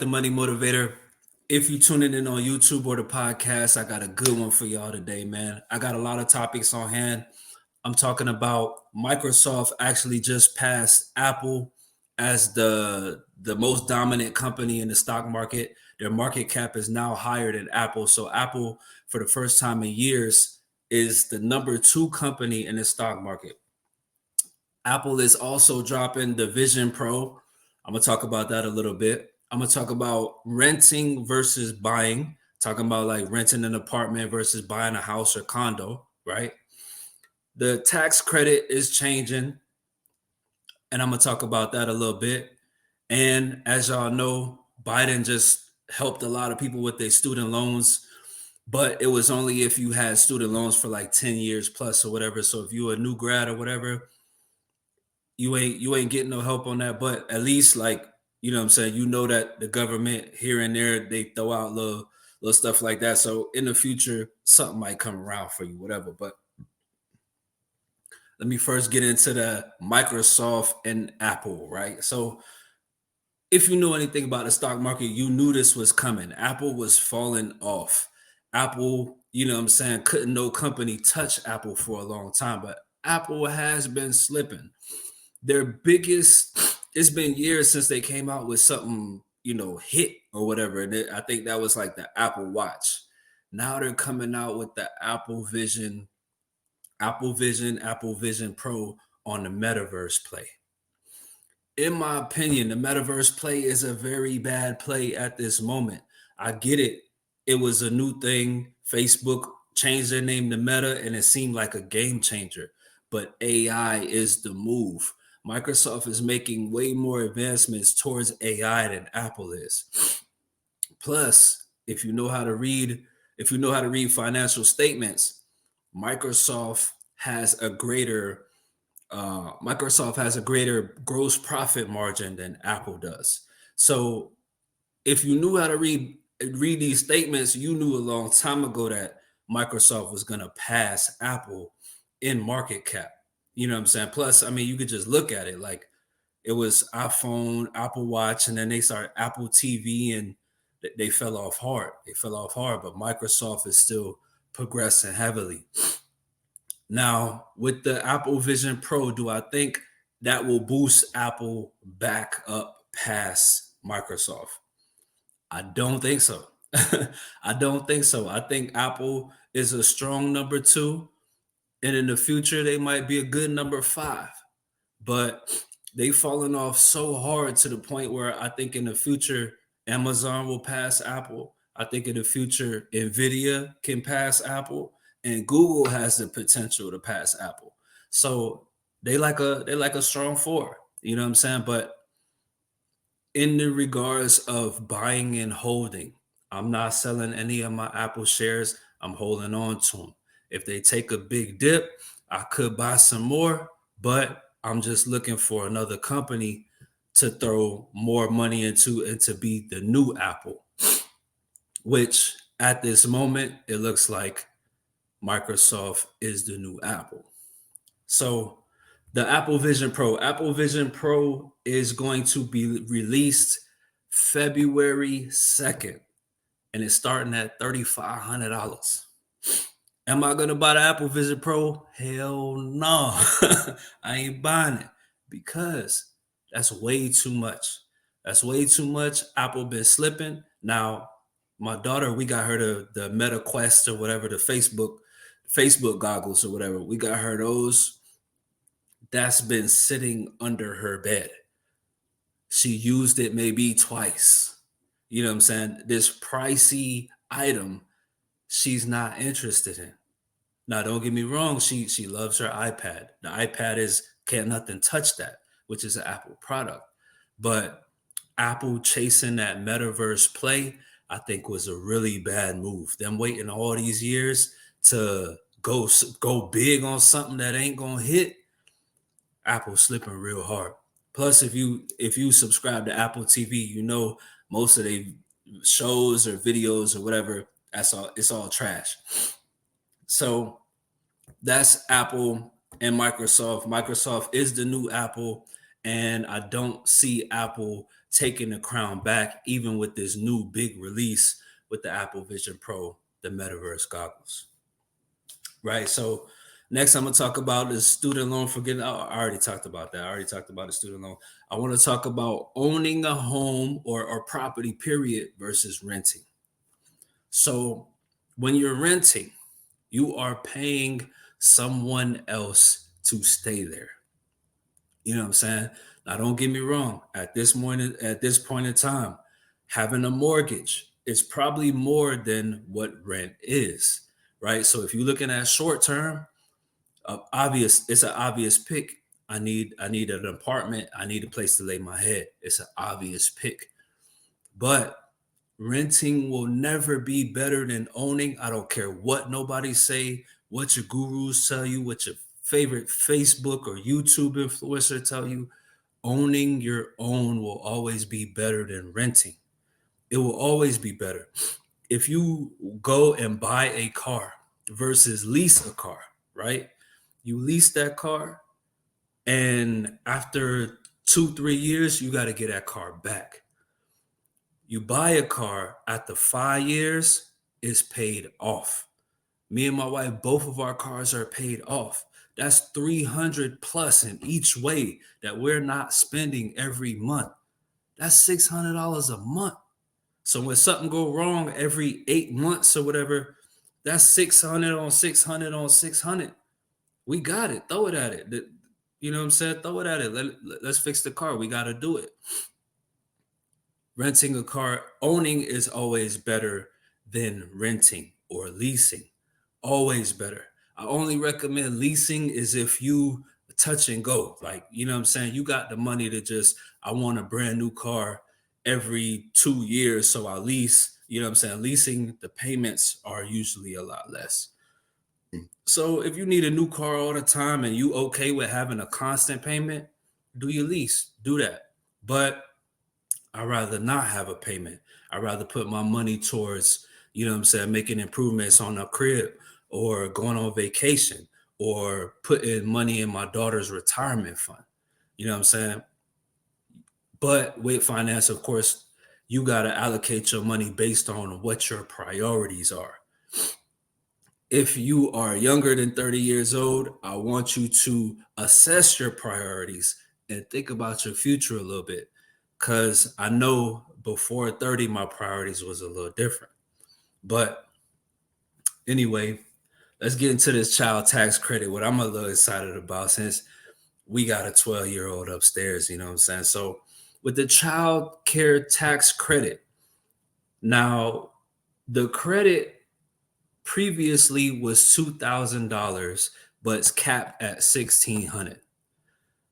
the Money Motivator. If you tuning in on YouTube or the podcast, I got a good one for y'all today, man. I got a lot of topics on hand. I'm talking about Microsoft actually just passed Apple as the most dominant company in the stock market. Their market cap is now higher than Apple. So Apple, for the first time in years, is the number two company in the stock market. Apple is also dropping the Vision Pro. I'm gonna talk about that a little bit. I'm gonna talk about renting versus buying, talking about like renting an apartment versus buying a house or condo, right? The tax credit is changing, and I'm gonna talk about that a little bit. And as y'all know, Biden just helped a lot of people with their student loans, but it was only if you had student loans for like 10 years plus or whatever. So if you a new grad or whatever, you ain't getting no help on that. But at least like, you know what I'm saying, you know that the government here and there they throw out little stuff like that. So in the future, something might come around for you, whatever. But let me first get into the Microsoft and Apple, right? So if you knew anything about the stock market, you knew this was coming. Apple was falling off. Apple, you know what I'm saying, couldn't no company touch Apple for a long time, but Apple has been slipping. Their biggest, it's been years since they came out with something, hit or whatever. And I think that was like the Apple Watch. Now they're coming out with the Apple Vision Pro on the Metaverse play. In my opinion, the Metaverse play is a very bad play at this moment. I get it. It was a new thing. Facebook changed their name to Meta and it seemed like a game changer. But AI is the move. Microsoft is making way more advancements towards AI than Apple is. Plus, if you know how to read financial statements, Microsoft has a greater Microsoft has a greater gross profit margin than Apple does. So if you knew how to read these statements, you knew a long time ago that Microsoft was going to pass Apple in market cap. You know what I'm saying? Plus, I mean, you could just look at it like it was iPhone, Apple Watch, and then they started Apple TV, and they fell off hard. They fell off hard, but Microsoft is still progressing heavily. Now, with the Apple Vision Pro, do I think that will boost Apple back up past Microsoft? I don't think so. I don't think so. I think Apple is a strong number two, and in the future, they might be a good number five. But they've fallen off so hard to the point where I think in the future, Amazon will pass Apple. I think in the future, Nvidia can pass Apple, and Google has the potential to pass Apple. So they like a strong four. You know what I'm saying? But in the regards of buying and holding, I'm not selling any of my Apple shares. I'm holding on to them. If they take a big dip, I could buy some more, but I'm just looking for another company to throw more money into and to be the new Apple, which at this moment, it looks like Microsoft is the new Apple. So the Apple Vision Pro is going to be released February 2nd, and it's starting at $3,500. Am I gonna buy the Apple Vision Pro? Hell no. I ain't buying it because that's way too much. That's way too much. Apple been slipping. Now, my daughter, we got her the Meta Quest or whatever, the Facebook goggles or whatever. We got her those. That's been sitting under her bed. She used it maybe twice. You know what I'm saying? This pricey item she's not interested in. Now, don't get me wrong, she loves her iPad. The iPad is can't nothing touch that, which is an Apple product. But Apple chasing that metaverse play, I think was a really bad move. Them waiting all these years to go big on something that ain't gonna hit, Apple slipping real hard. Plus, if you subscribe to Apple TV, you know most of the shows or videos or whatever, that's all it's all trash. So that's Apple and Microsoft. Microsoft is the new Apple, and I don't see Apple taking the crown back, even with this new big release with the Apple Vision Pro, the Metaverse goggles. Right. So next, I'm gonna talk about the student loan forgiveness. I already talked about that. I already talked about the student loan. I want to talk about owning a home or property, period, versus renting. So when you're renting, you are paying someone else to stay there. You know what I'm saying? Now, don't get me wrong. At this point in time, having a mortgage is probably more than what rent is, right? So if you're looking at short term, it's an obvious pick. I need an apartment. I need a place to lay my head. It's an obvious pick. But renting will never be better than owning. I don't care what nobody say, what your gurus tell you, what your favorite Facebook or YouTube influencer tell you. Owning your own will always be better than renting. It will always be better. If you go and buy a car versus lease a car, right? You lease that car, and after 2, 3 years, you got to get that car back. You buy a car after 5 years, it's paid off. Me and my wife, both of our cars are paid off. That's 300 plus in each way that we're not spending every month. That's $600 a month. So when something go wrong every 8 months or whatever, that's 600 on 600 on 600. We got it. Throw it at it. You know what I'm saying? Throw it at it. Let's fix the car. We got to do it. Renting a car, owning is always better than renting or leasing. Always better. I only recommend leasing is if you touch and go. Like, you know what I'm saying? You got the money to just, I want a brand new car every 2 years. So I lease, you know what I'm saying? Leasing, the payments are usually a lot less. So if you need a new car all the time and you okay with having a constant payment, do your lease, do that. But I'd rather not have a payment. I'd rather put my money towards, you know what I'm saying, making improvements on a crib or going on vacation or putting money in my daughter's retirement fund. You know what I'm saying? But with finance, of course, you got to allocate your money based on what your priorities are. If you are younger than 30 years old, I want you to assess your priorities and think about your future a little bit. Because I know before 30, my priorities was a little different. But anyway, let's get into this child tax credit, what I'm a little excited about since we got a 12-year-old upstairs, you know what I'm saying? So with the child care tax credit, now the credit previously was $2,000, but it's capped at $1,600.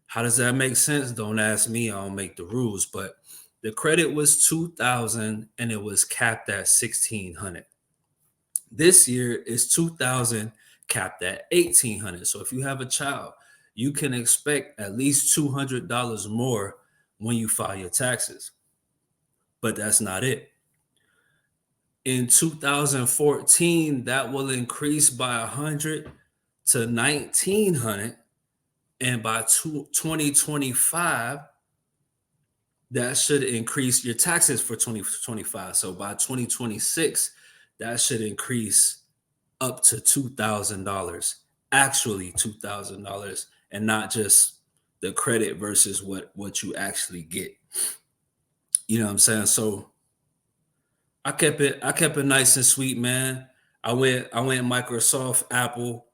How does that make sense? Don't ask me. I don't make the rules, but the credit was 2,000 and it was capped at 1,600. This year is 2,000 capped at 1,800. So if you have a child, you can expect at least $200 more when you file your taxes. But that's not it. In 2014, that will increase by 100 to 1,900, and by 2025, that should increase your taxes for 2025. So by 2026, that should increase up to $2,000, actually $2,000, and not just the credit versus what you actually get. You know what I'm saying? So I kept it nice and sweet, man. I went Microsoft, Apple.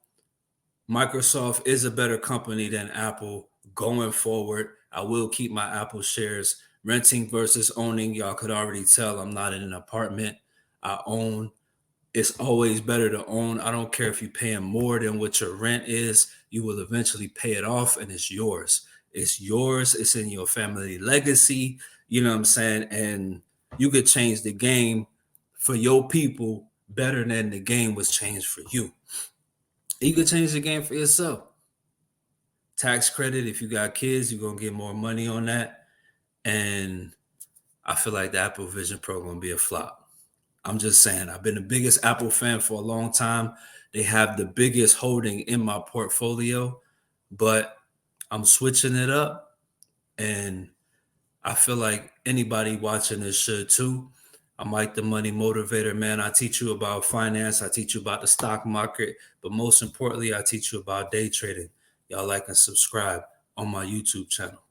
Microsoft is a better company than Apple going forward. I will keep my Apple shares. Renting versus owning, y'all could already tell I'm not in an apartment. I own. It's always better to own. I don't care if you're paying more than what your rent is, you will eventually pay it off and it's yours. It's yours. It's in your family legacy. You know what I'm saying? And you could change the game for your people better than the game was changed for you. You could change the game for yourself. Tax credit, if you got kids, you're going to get more money on that. And I feel like the Apple Vision Pro going to be a flop. I'm just saying, I've been the biggest Apple fan for a long time. They have the biggest holding in my portfolio, but I'm switching it up. And I feel like Anybody watching this should too. I'm Mike the Money Motivator, man. I teach you about finance. I teach you about the stock market. But most importantly, I teach you about day trading. Y'all like and subscribe on my YouTube channel.